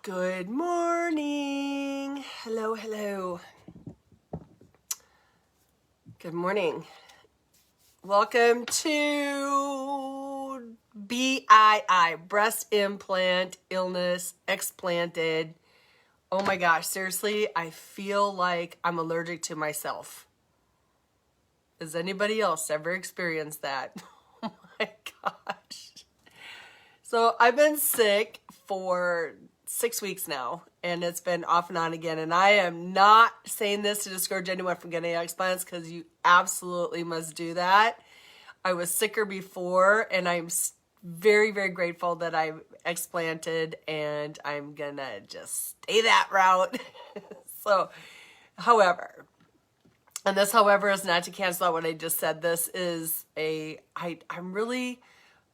Good morning. Hello, hello. Good morning. Welcome to BII, breast implant illness, explanted. Oh my gosh, seriously, I feel like I'm allergic to myself. Has anybody else ever experienced that? Oh my gosh. So I've been sick for 6 weeks now, and it's been off and on again. And I am not saying this to discourage anyone from getting explants, because you absolutely must do that. I was sicker before, and I'm very, very grateful that I've explanted, and I'm gonna just stay that route. So, however, and this, however, is not to cancel out what I just said. This is I'm really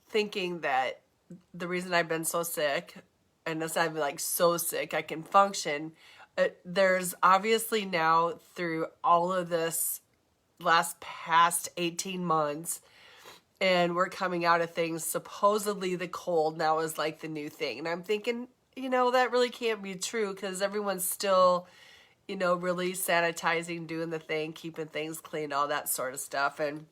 thinking that the reason I've been so sick, and this I'm like so sick I can function, there's obviously now through all of this past 18 months, and we're coming out of things, supposedly the cold now is like the new thing. And I'm thinking, that really can't be true, because everyone's still, really sanitizing, doing the thing, keeping things clean, all that sort of stuff. And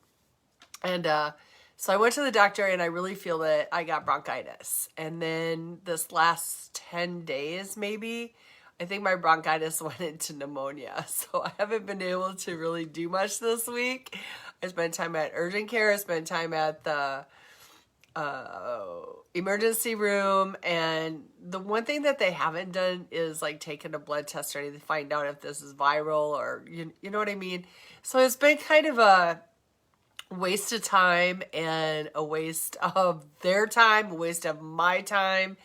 so I went to the doctor, and I really feel that I got bronchitis. And then this last 10 days, maybe, I think my bronchitis went into pneumonia. So I haven't been able to really do much this week. I spent time at urgent care. I spent time at the emergency room. And the one thing that they haven't done is like taken a blood test or anything to find out if this is viral, or, you know what I mean? So it's been kind of a waste of time, and a waste of their time, a waste of my time,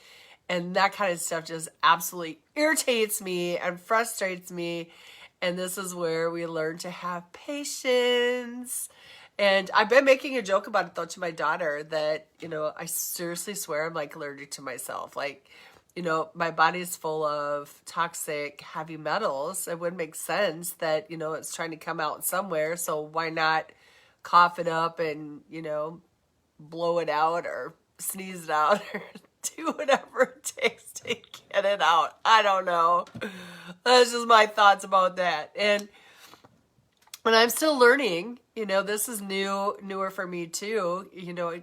and that kind of stuff just absolutely irritates me and frustrates me. And this is where we learn to have patience. And I've been making a joke about it though to my daughter that, I seriously swear I'm like allergic to myself. Like, my body's full of toxic heavy metals. It would make sense that, it's trying to come out somewhere. So why not cough it up and, blow it out or sneeze it out or do whatever it takes to get it out. I don't know. That's just my thoughts about that. And I'm still learning, this is newer for me too,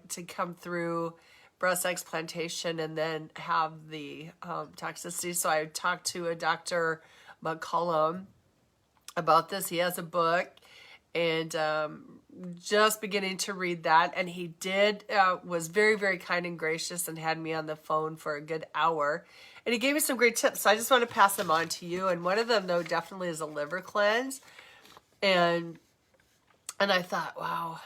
to come through breast explantation and then have the toxicity. So I talked to a Dr. McCullum about this. He has a book, and just beginning to read that. And he was very, very kind and gracious, and had me on the phone for a good hour. And he gave me some great tips. So I just want to pass them on to you. And one of them, though, definitely is a liver cleanse. And I thought, wow,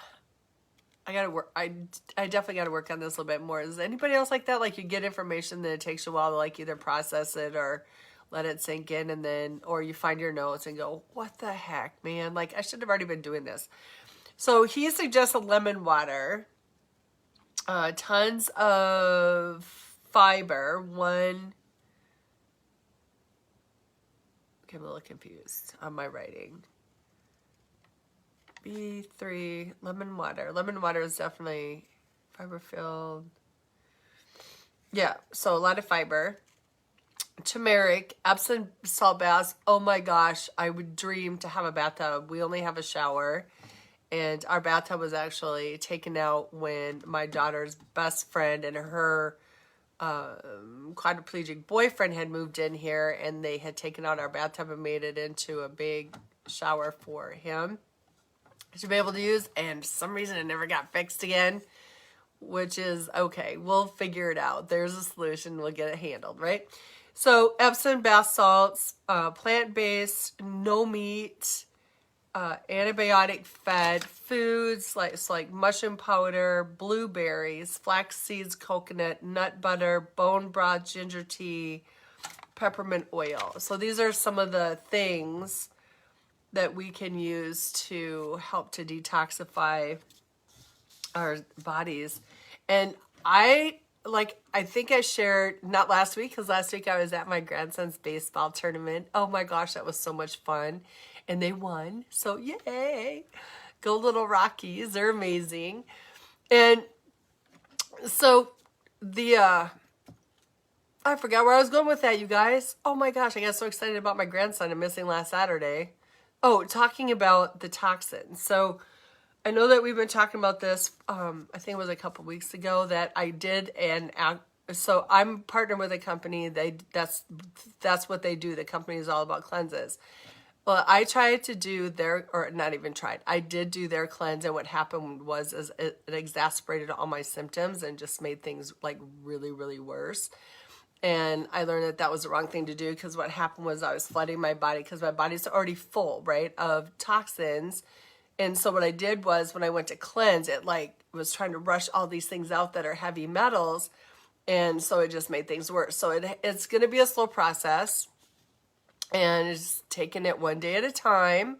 I got to work. I definitely got to work on this a little bit more. Is anybody else like that? Like, you get information, then it takes you a while to like either process it or let it sink in, and then, or you find your notes and go, what the heck, man? Like, I should have already been doing this. So he suggests a lemon water, tons of fiber, I'm a little confused on my writing. B3, lemon water. Lemon water is definitely fiber filled. Yeah, so a lot of fiber. Turmeric, Epsom salt baths. Oh my gosh, I would dream to have a bathtub. We only have a shower, and our bathtub was actually taken out when my daughter's best friend and her quadriplegic boyfriend had moved in here, and they had taken out our bathtub and made it into a big shower for him to be able to use. And for some reason it never got fixed again, which is okay. We'll figure it out. There's a solution. We'll get it handled, right? So Epsom bath salts, plant-based, no meat, antibiotic-fed foods like mushroom powder, blueberries, flax seeds, coconut, nut butter, bone broth, ginger tea, peppermint oil. So these are some of the things that we can use to help to detoxify our bodies. And I think I shared, not last week, because last week I was at my grandson's baseball tournament. Oh my gosh, that was so much fun. And they won. So yay. Go Little Rockies. They're amazing. And so the I forgot where I was going with that, you guys. Oh my gosh, I got so excited about my grandson I'm missing last Saturday. Oh, talking about the toxins. So I know that we've been talking about this, I think it was a couple weeks ago that I did so I'm partnered with a company. That's what they do. The company is all about cleanses. Well, I tried to do or not even tried. I did do their cleanse, and what happened was is it exacerbated all my symptoms and just made things like really, really worse. And I learned that that was the wrong thing to do because what happened was I was flooding my body because my body's already full, right, of toxins. And so what I did was when I went to cleanse, it like was trying to rush all these things out that are heavy metals. And so it just made things worse. So it's going to be a slow process. And it's taking it one day at a time,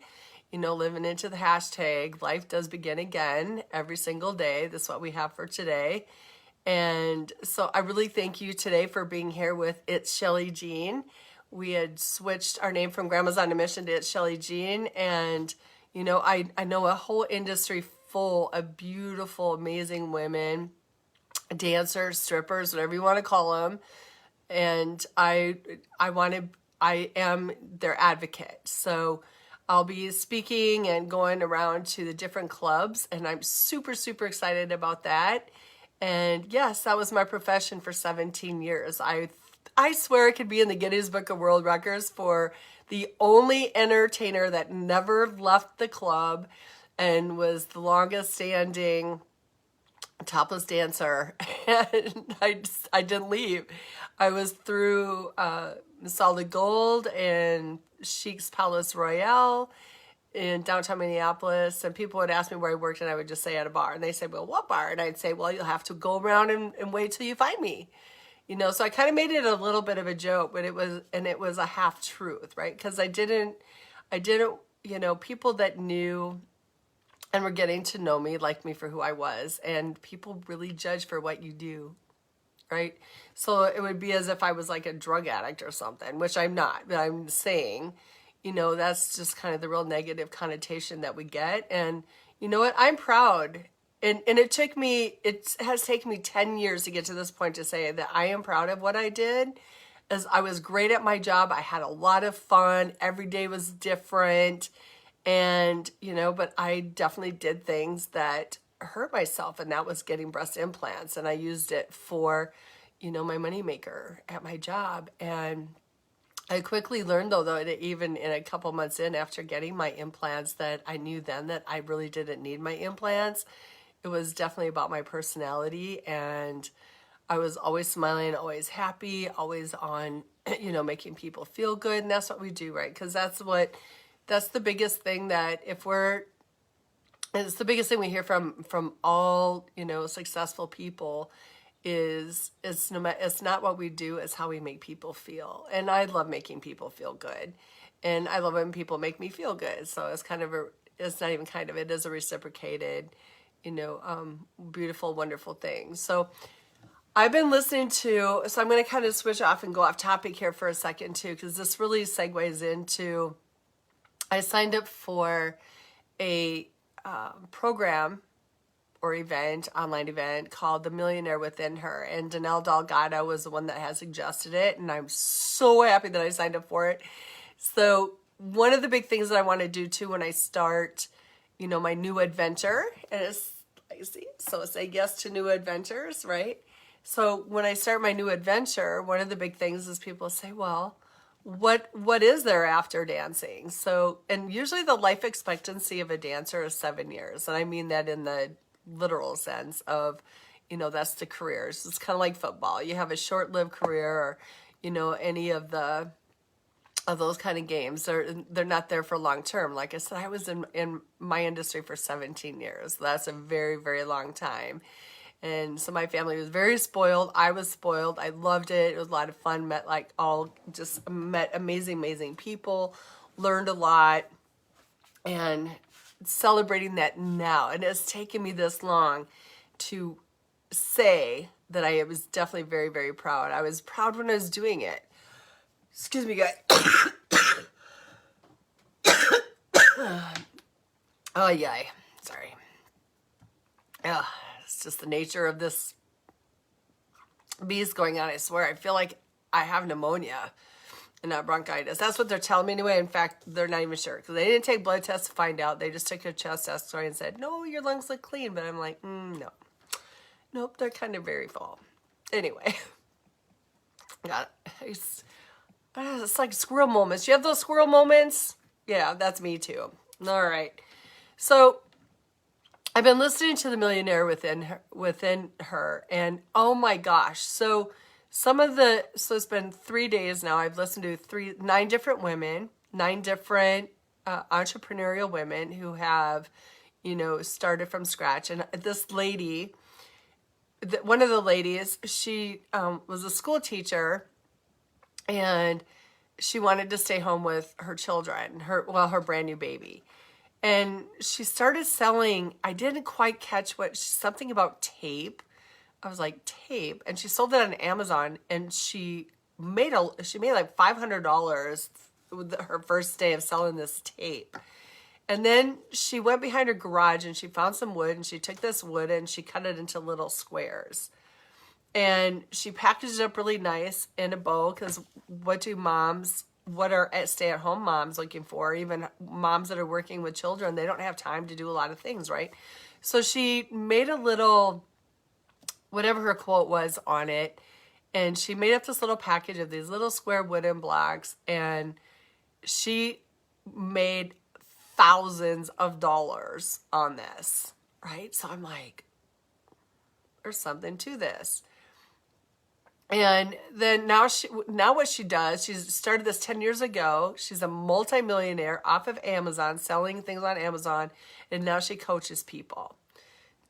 living into the hashtag, life does begin again every single day. That's what we have for today. And so I really thank you today for being here with It's Shelly Jean. We had switched our name from Grandma's on a Mission to It's Shelly Jean. And, I know a whole industry full of beautiful, amazing women, dancers, strippers, whatever you want to call them. And I am their advocate. So I'll be speaking and going around to the different clubs, and I'm super, super excited about that. And yes, that was my profession for 17 years. I swear I could be in the Guinness Book of World Records for the only entertainer that never left the club and was the longest standing topless dancer. And I didn't leave. I was through Solid Gold and Chic's Palace Royale in downtown Minneapolis, and people would ask me where I worked, and I would just say at a bar, and they say, well, what bar? And I'd say, well, you'll have to go around and wait till you find me. So I kind of made it a little bit of a joke, but it was a half truth, right? Because I didn't, people that knew and were getting to know me liked me for who I was, and people really judge for what you do, right? So it would be as if I was like a drug addict or something, which I'm not, but I'm saying, that's just kind of the real negative connotation that we get. And you know what? I'm proud. And it has taken me 10 years to get to this point to say that I am proud of what I did. As I was great at my job. I had a lot of fun. Every day was different. And, but I definitely did things that hurt myself, and that was getting breast implants. And I used it for, my moneymaker at my job. And I quickly learned, though, that even in a couple months in after getting my implants, that I knew then that I really didn't need my implants. It was definitely about my personality, and I was always smiling, always happy, always on, making people feel good. And that's what we do, right? Because that's the biggest thing that it's the biggest thing we hear from all, successful people is it's not what we do, it's how we make people feel. And I love making people feel good. And I love when people make me feel good. So it's not even kind of, it is a reciprocated, beautiful, wonderful thing. So I've been listening so I'm going to kind of switch off and go off topic here for a second too, because this really segues into, I signed up for a program or online event called The Millionaire Within Her. And Danelle Delgado was the one that had suggested it. And I'm so happy that I signed up for it. So one of the big things that I want to do too when I start, my new adventure, and it's, so say yes to new adventures, right? So when I start my new adventure, one of the big things is people say, well, what is there after dancing? So, and usually the life expectancy of a dancer is 7 years. And I mean that in the literal sense of, that's the careers. It's kind of like football. You have a short-lived career, or, any of those kind of games. They're not there for long term. Like I said, I was in my industry for 17 years. That's a very, very long time. And so my family was very spoiled. I was spoiled. I loved it. It was a lot of fun. Met amazing, amazing people. Learned a lot. And celebrating that now. And it's taken me this long to say that I was definitely very, very proud. I was proud when I was doing it. Excuse me, guys. Oh, yay. Sorry. It's just the nature of this beast going on. I swear. I feel like I have pneumonia and not bronchitis. That's what they're telling me anyway. In fact, they're not even sure because they didn't take blood tests to find out. They just took a chest X-ray and said, no, your lungs look clean. But I'm like, no. Nope, they're kind of very full. Anyway. Got it. It's like squirrel moments. You have those squirrel moments? Yeah, that's me too. All right. So I've been listening to The Millionaire Within Her, and oh my gosh. So it's been 3 days now. I've listened to 9 different women, 9 different entrepreneurial women who have, started from scratch. And this lady, one of the ladies, she was a school teacher, and she wanted to stay home with her children, her brand new baby. And she started selling, I didn't quite catch something about tape. I was like, tape? And she sold it on Amazon, and she made like $500 with her first day of selling this tape. And then she went behind her garage and she found some wood, and she took this wood and she cut it into little squares. And she packaged it up really nice in a bow, because what are stay-at-home moms looking for? Even moms that are working with children, they don't have time to do a lot of things, right? So she made a little, whatever her quote was on it, and she made up this little package of these little square wooden blocks, and she made thousands of dollars on this, right? So I'm like, there's something to this. And then now what she does, she started this 10 years ago. She's a multimillionaire off of Amazon, selling things on Amazon. And now she coaches people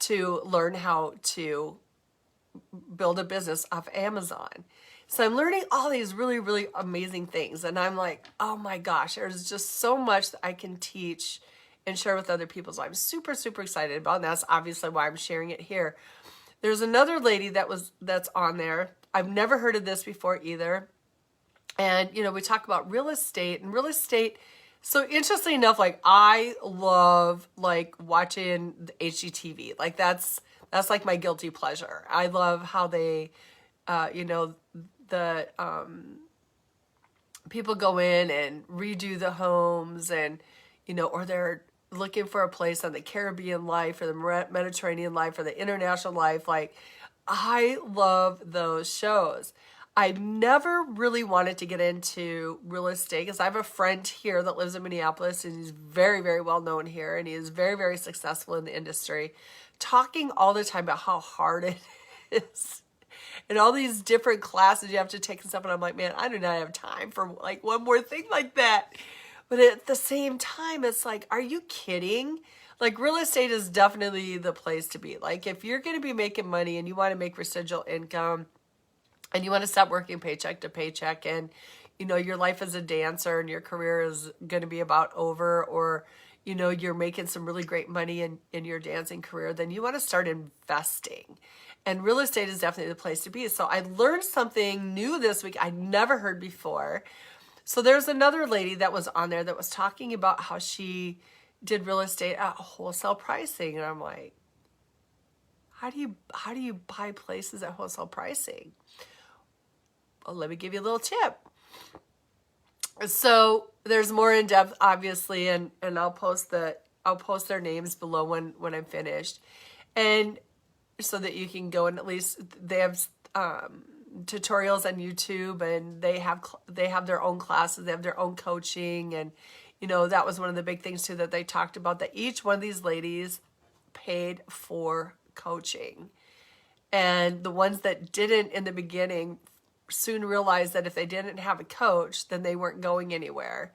to learn how to build a business off Amazon. So I'm learning all these really, really amazing things. And I'm like, oh my gosh, there's just so much that I can teach and share with other people. So I'm super, super excited about it. And that's obviously why I'm sharing it here. There's another lady that's on there. I've never heard of this before either. And, we talk about real estate and real estate. So interestingly enough, like I love like watching the HGTV. Like that's like my guilty pleasure. I love how they, the people go in and redo the homes, and, or they're looking for a place on the Caribbean life or the Mediterranean life or the international life. Like, I love those shows. I never really wanted to get into real estate because I have a friend here that lives in Minneapolis, and he's very, very well known here, and he is very, very successful in the industry, talking all the time about how hard it is and all these different classes you have to take and stuff. And I'm like, man, I do not have time for like one more thing like that. But at the same time, it's like, are you kidding? Like, real estate is definitely the place to be. Like, if you're going to be making money and you want to make residual income and you want to stop working paycheck to paycheck, and, your life as a dancer and your career is going to be about over, or, you're making some really great money in your dancing career, then you want to start investing. And real estate is definitely the place to be. So I learned something new this week I never heard before. So there's another lady that was on there that was talking about how she did real estate at wholesale pricing. And I'm like, how do you buy places at wholesale pricing? Well, let me give you a little tip. So there's more in depth, obviously, and I'll post their names below when I'm finished. And so that you can go, and at least they have tutorials on YouTube, and they have their own classes, they have their own coaching, and that was one of the big things too that they talked about, that each one of these ladies paid for coaching. And the ones that didn't in the beginning soon realized that if they didn't have a coach, then they weren't going anywhere.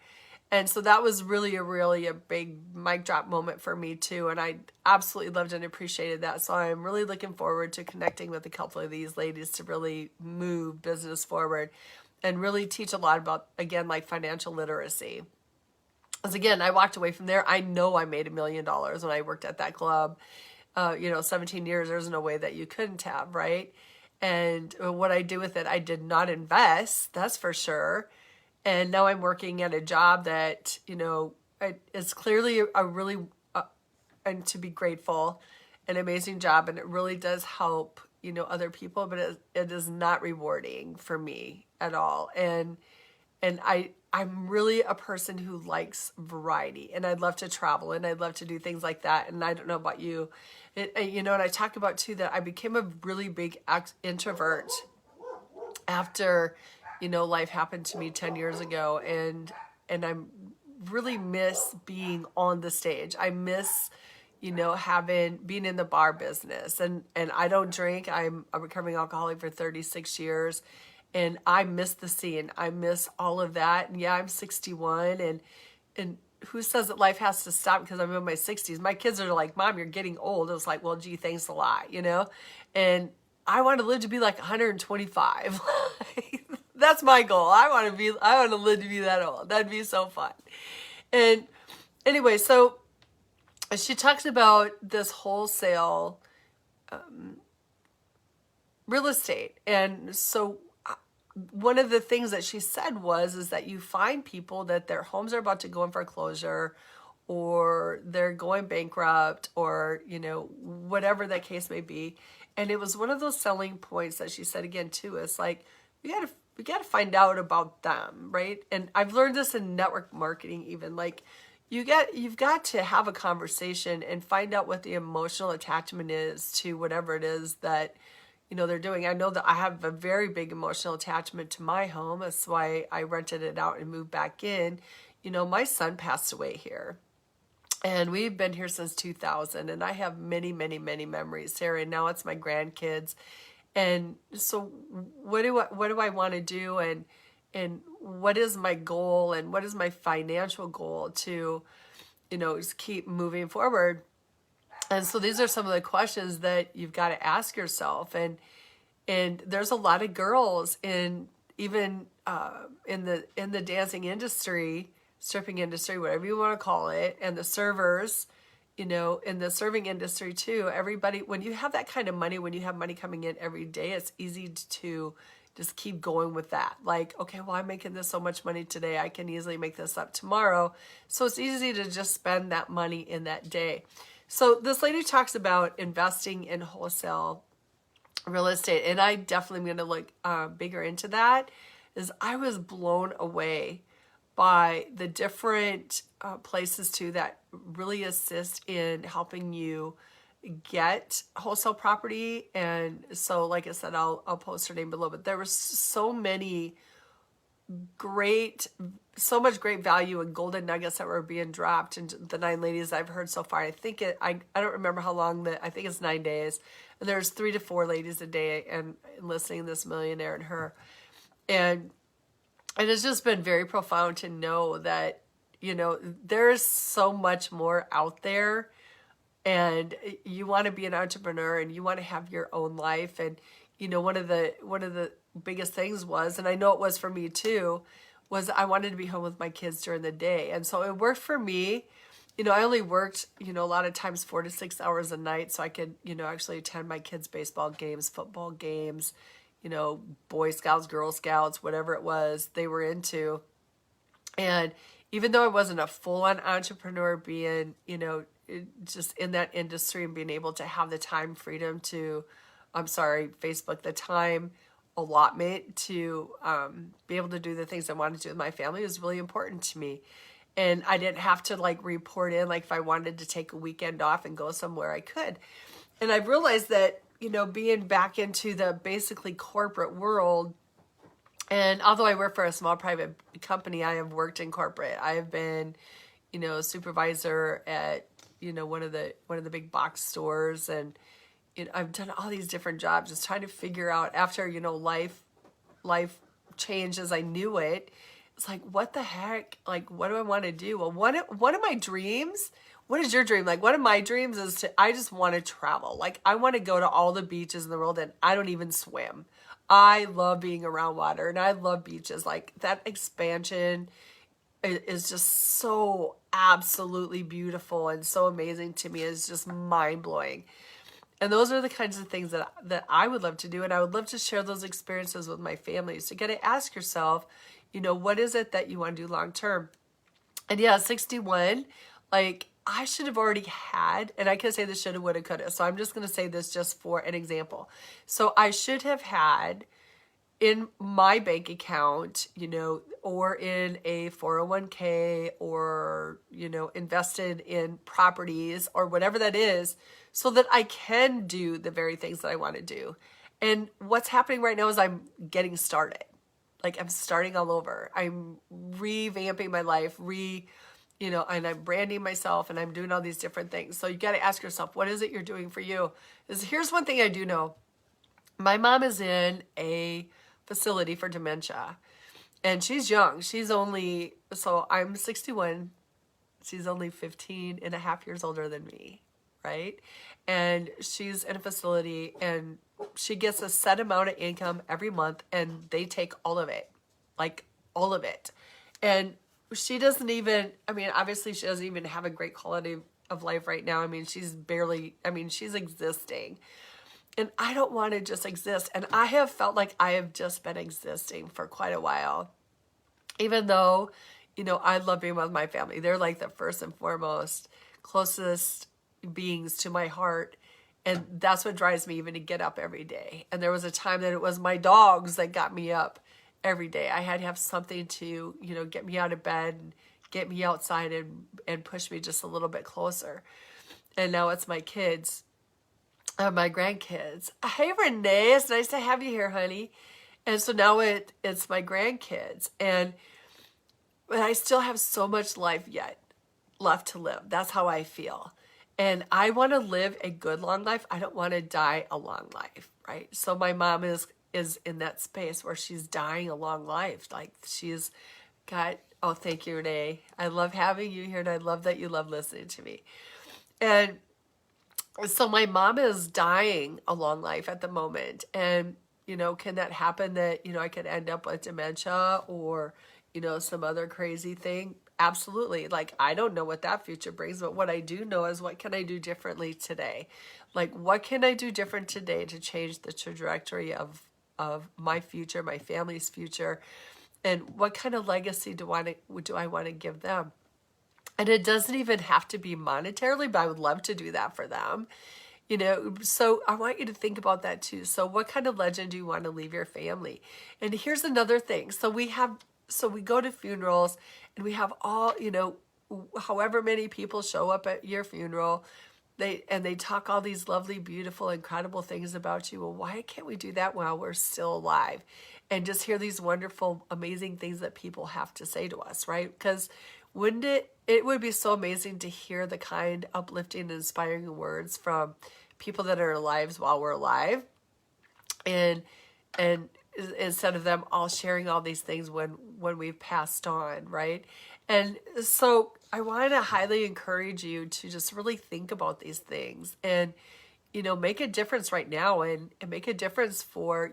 And so that was really a big mic drop moment for me too. And I absolutely loved and appreciated that. So I'm really looking forward to connecting with a couple of these ladies to really move business forward and really teach a lot about, again, like financial literacy. Because again, I walked away from there. I know I made $1 million when I worked at that club. 17 years, there's no way that you couldn't have, right? And what I do with it, I did not invest, that's for sure. And now I'm working at a job that, is clearly a really, and to be grateful, an amazing job. And it really does help, other people, but it is not rewarding for me at all. And I'm really a person who likes variety, and I'd love to travel, and I'd love to do things like that. And I don't know about you, and I talk about too that I became a really big introvert after, life happened to me 10 years ago, and I'm really miss being on the stage. I miss, being in the bar business, and I don't drink. I'm a recovering alcoholic for 36 years. And I miss the scene. I miss all of that. And yeah, I'm 61, and who says that life has to stop because I'm in my 60s? My kids are like, Mom, you're getting old. It was like, well, gee, thanks a lot, And I want to live to be like 125. That's my goal. I want to live to be that old. That'd be so fun. And anyway, so she talks about this wholesale real estate. And so one of the things that she said is that you find people that their homes are about to go in foreclosure, or they're going bankrupt, or, whatever that case may be. And it was one of those selling points that she said again too, is like, we got to find out about them, right? And I've learned this in network marketing, even like you've got to have a conversation and find out what the emotional attachment is to whatever it is that they're doing. I know that I have a very big emotional attachment to my home. That's why I rented it out and moved back in. My son passed away here, and we've been here since 2000, and I have many, many, many memories here. And now it's my grandkids. And so what do I want to do? And what is my goal? And what is my financial goal to, just keep moving forward? And so these are some of the questions that you've got to ask yourself. And there's a lot of girls in even in the dancing industry, stripping industry, whatever you want to call it, and the servers, in the serving industry too. Everybody, when you have that kind of money, when you have money coming in every day, it's easy to just keep going with that. Like, okay, well, I'm making this so much money today, I can easily make this up tomorrow. So it's easy to just spend that money in that day. So this lady talks about investing in wholesale real estate, and I definitely am going to look bigger into that. Is I was blown away by the different places too that really assist in helping you get wholesale property. And so, like I said, I'll post her name below. But there was so much great value and golden nuggets that were being dropped into the 9 ladies I've heard so far. I think I don't remember how long I think it's 9 days. And there's 3 to 4 ladies a day and listening to this millionaire and her. And it's just been very profound to know that, there's so much more out there, and you want to be an entrepreneur and you want to have your own life. And, one of the biggest things was, and I know it was for me too, was I wanted to be home with my kids during the day. And so it worked for me. I only worked, a lot of times 4 to 6 hours a night, so I could, actually attend my kids' baseball games, football games, Boy Scouts, Girl Scouts, whatever it was they were into. And even though I wasn't a full-on entrepreneur, being, just in that industry and being able to have the time freedom to, Facebook, the time allotment to be able to do the things I wanted to do with my family was really important to me. And I didn't have to report in, if I wanted to take a weekend off and go somewhere, I could. And I've realized that, being back into the basically corporate world, and although I work for a small private company, I have worked in corporate. I have been, a supervisor at, one of the big box stores, and I've done all these different jobs, just trying to figure out after, life changed as I knew it. It's like, what the heck? What do I want to do? Well, one of my dreams, what is your dream? One of my dreams is I just want to travel. I want to go to all the beaches in the world, and I don't even swim. I love being around water, and I love beaches. That expansion is just so absolutely beautiful and so amazing to me. It's just mind-blowing. And those are the kinds of things that I would love to do, and I would love to share those experiences with my family. So you got to ask yourself, what is it that you want to do long term? And yeah, 61, I should have already had, and I could say this shoulda, woulda, coulda. So I'm just going to say this just for an example. So I should have had in my bank account, or in a 401k, or, invested in properties or whatever that is, so that I can do the very things that I want to do. And what's happening right now is I'm getting started. Like I'm starting all over. I'm revamping my life, and I'm branding myself, and I'm doing all these different things. So you got to ask yourself, what is it you're doing for you? Here's one thing I do know. My mom is in a facility for dementia, and she's young. So I'm 61. She's only 15 and a half years older than me, right? And she's in a facility, and she gets a set amount of income every month, and they take all of it, like all of it. And she doesn't even, obviously she doesn't even have a great quality of life right now. She's existing. And I don't want to just exist. And I have felt like I have just been existing for quite a while. Even though, I love being with my family. They're like the first and foremost, closest beings to my heart. And that's what drives me even to get up every day. And there was a time that it was my dogs that got me up every day. I had to have something to, get me out of bed and get me outside and push me just a little bit closer. And now it's my kids. My grandkids. Hey, Renee, it's nice to have you here, honey. And so now it's my grandkids. But I still have so much life yet left to live. That's how I feel. And I want to live a good, long life. I don't want to die a long life, right? So my mom is in that space where she's dying a long life. Like she's got, oh, thank you, Renee. I love having you here, and I love that you love listening to me. And so my mom is dying a long life at the moment. And, can that happen that, I could end up with dementia or, some other crazy thing? Absolutely. Like, I don't know what that future brings, but what I do know is what can I do differently today? Like, what can I do different today to change the trajectory of my future, my family's future? And what kind of legacy do I want to give them? And it doesn't even have to be monetarily, but I would love to do that for them. So I want you to think about that too. So what kind of legend do you want to leave your family? And here's another thing. So we go to funerals, and we have all, however many people show up at your funeral, they talk all these lovely, beautiful, incredible things about you. Well, why can't we do that while we're still alive? And just hear these wonderful, amazing things that people have to say to us, right? Because it would be so amazing to hear the kind, uplifting, and inspiring words from people that are alive while we're alive, and instead of them all sharing all these things when we've passed on, right? And so I want to highly encourage you to just really think about these things and make a difference right now, and make a difference for,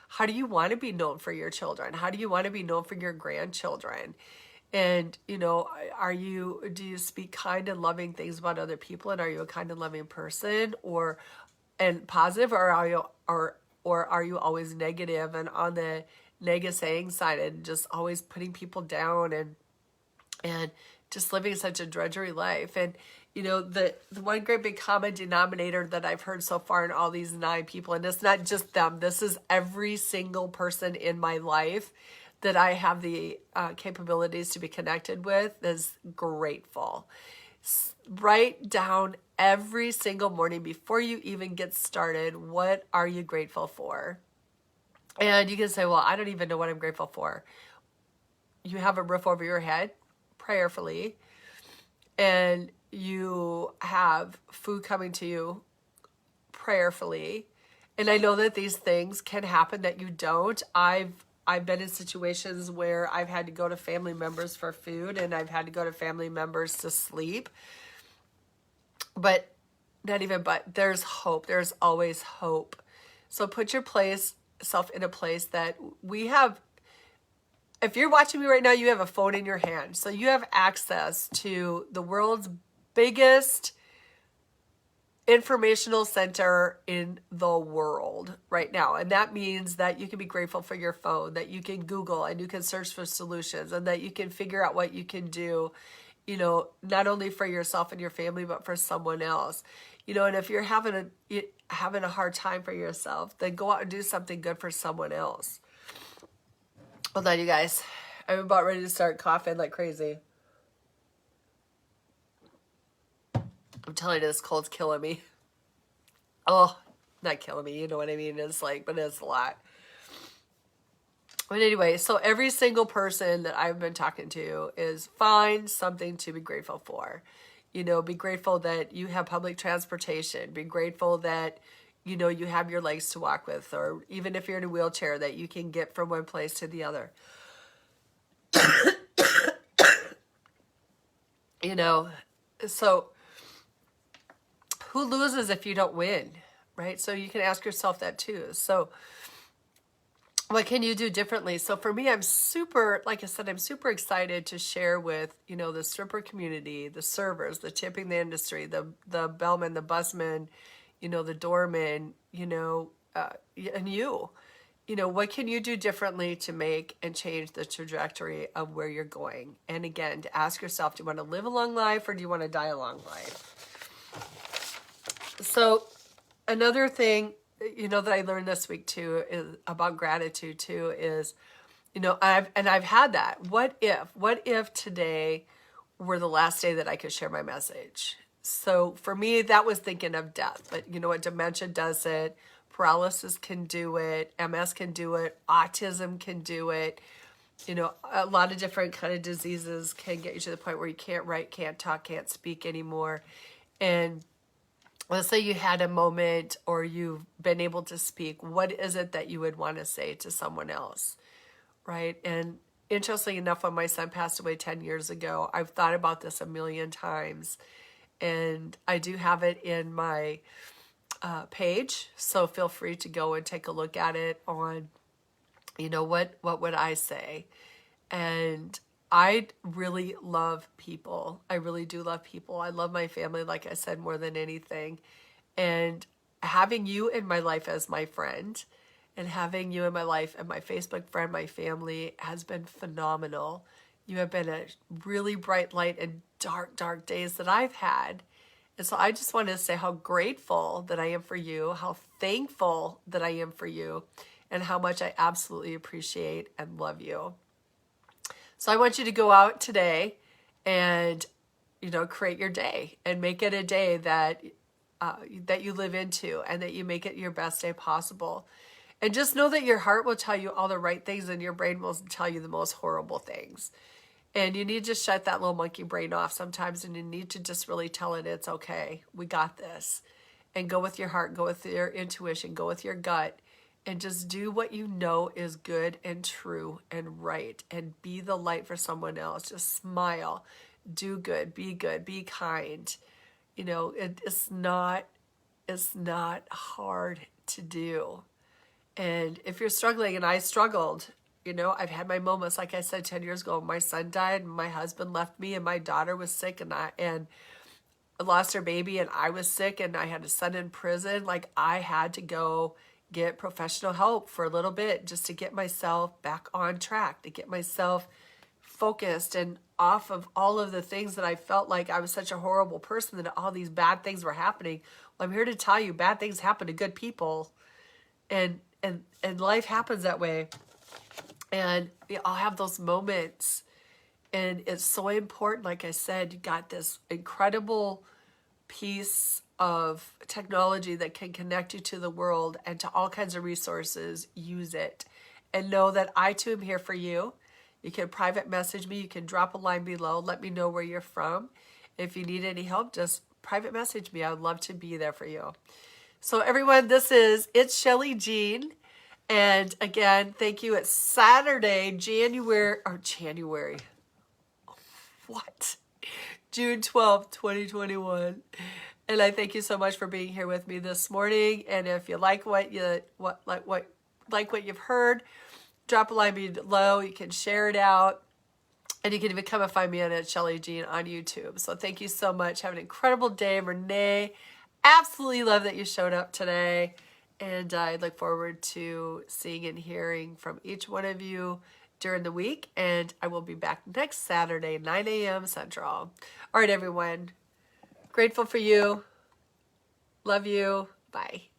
how do you want to be known for your children? How do you want to be known for your grandchildren? And, do you speak kind and loving things about other people? And are you a kind and loving person and positive, or are you always negative and on the saying side and just always putting people down and just living such a drudgery life? And, the one great big common denominator that I've heard so far in all these 9 people, and it's not just them, this is every single person in my life that I have the capabilities to be connected with, is grateful. Write down every single morning before you even get started, what are you grateful for? And you can say, well, I don't even know what I'm grateful for. You have a roof over your head, prayerfully, and you have food coming to you, prayerfully. And I know that these things can happen that you don't. I've been in situations where I've had to go to family members for food, and I've had to go to family members to sleep. But there's hope. There's always hope. So put yourself in a place that we have. If you're watching me right now, you have a phone in your hand. So you have access to the world's biggest informational center in the world right now. And that means that you can be grateful for your phone, that you can Google and you can search for solutions, and that you can figure out what you can do not only for yourself and your family, but for someone else. And if you're having a hard time for yourself, then go out and do something good for someone else. Hold on, you guys. I'm about ready to start coughing like crazy. I'm telling you, this cold's killing me. Oh, not killing me. You know what I mean? It's like, but it's a lot. But anyway, so every single person that I've been talking to is find something to be grateful for. Be grateful that you have public transportation. Be grateful that, you have your legs to walk with, or even if you're in a wheelchair, that you can get from one place to the other. So who loses if you don't win, right? So you can ask yourself that too. So what can you do differently? So for me, I'm super excited to share with, the stripper community, the servers, the tipping the industry, the bellman, the busman, the doorman, and you. What can you do differently to make and change the trajectory of where you're going? And again, to ask yourself, do you want to live a long life or do you want to die a long life? So another thing, that I learned this week too is about gratitude too is, I've had that. What if today were the last day that I could share my message? So for me, that was thinking of death, but you know what? Dementia does it. Paralysis can do it. MS can do it. Autism can do it. A lot of different kind of diseases can get you to the point where you can't write, can't talk, can't speak anymore. And let's say you had a moment or you've been able to speak. What is it that you would want to say to someone else, right? And interestingly enough, when my son passed away 10 years ago, I've thought about this a million times. And I do have it in my page, so feel free to go and take a look at it on, what would I say? And I really love people. I really do love people. I love my family, like I said, more than anything. And having you in my life as my friend and having you in my life and my Facebook friend, my family has been phenomenal. You have been a really bright light in dark, dark days that I've had. And so I just want to say how grateful that I am for you, how thankful that I am for you, and how much I absolutely appreciate and love you. So I want you to go out today and, create your day and make it a day that you live into and that you make it your best day possible. And just know that your heart will tell you all the right things and your brain will tell you the most horrible things. And you need to shut that little monkey brain off sometimes, and you need to just really tell it it's okay. We got this. And go with your heart, go with your intuition, go with your gut, and just do what you know is good and true and right, and be the light for someone else. Just smile, do good, be kind. It's not hard to do. And if you're struggling, and I struggled, I've had my moments, like I said, 10 years ago, my son died, and my husband left me, and my daughter was sick, and I lost her baby, and I was sick, and I had a son in prison. Like, I had to go get professional help for a little bit just to get myself back on track, to get myself focused and off of all of the things that I felt like I was such a horrible person, that all these bad things were happening. Well, I'm here to tell you, bad things happen to good people, and life happens that way. And we all have those moments. And it's so important. Like I said, you got this incredible piece of technology that can connect you to the world and to all kinds of resources. Use it. And know that I too am here for you. You can private message me. You can drop a line below. Let me know where you're from. If you need any help, just private message me. I would love to be there for you. So everyone, it's Shelly Jean. And again, thank you. It's Saturday, January. What? June 12th, 2021. And I thank you so much for being here with me this morning. And if you like what you've heard, drop a line below. You can share it out. And you can even come and find me at Shelly Jean on YouTube. So thank you so much. Have an incredible day. Renee, absolutely love that you showed up today. And I look forward to seeing and hearing from each one of you. during the week, and I will be back next Saturday, 9 a.m. Central. All right, everyone. Grateful for you. Love you. Bye.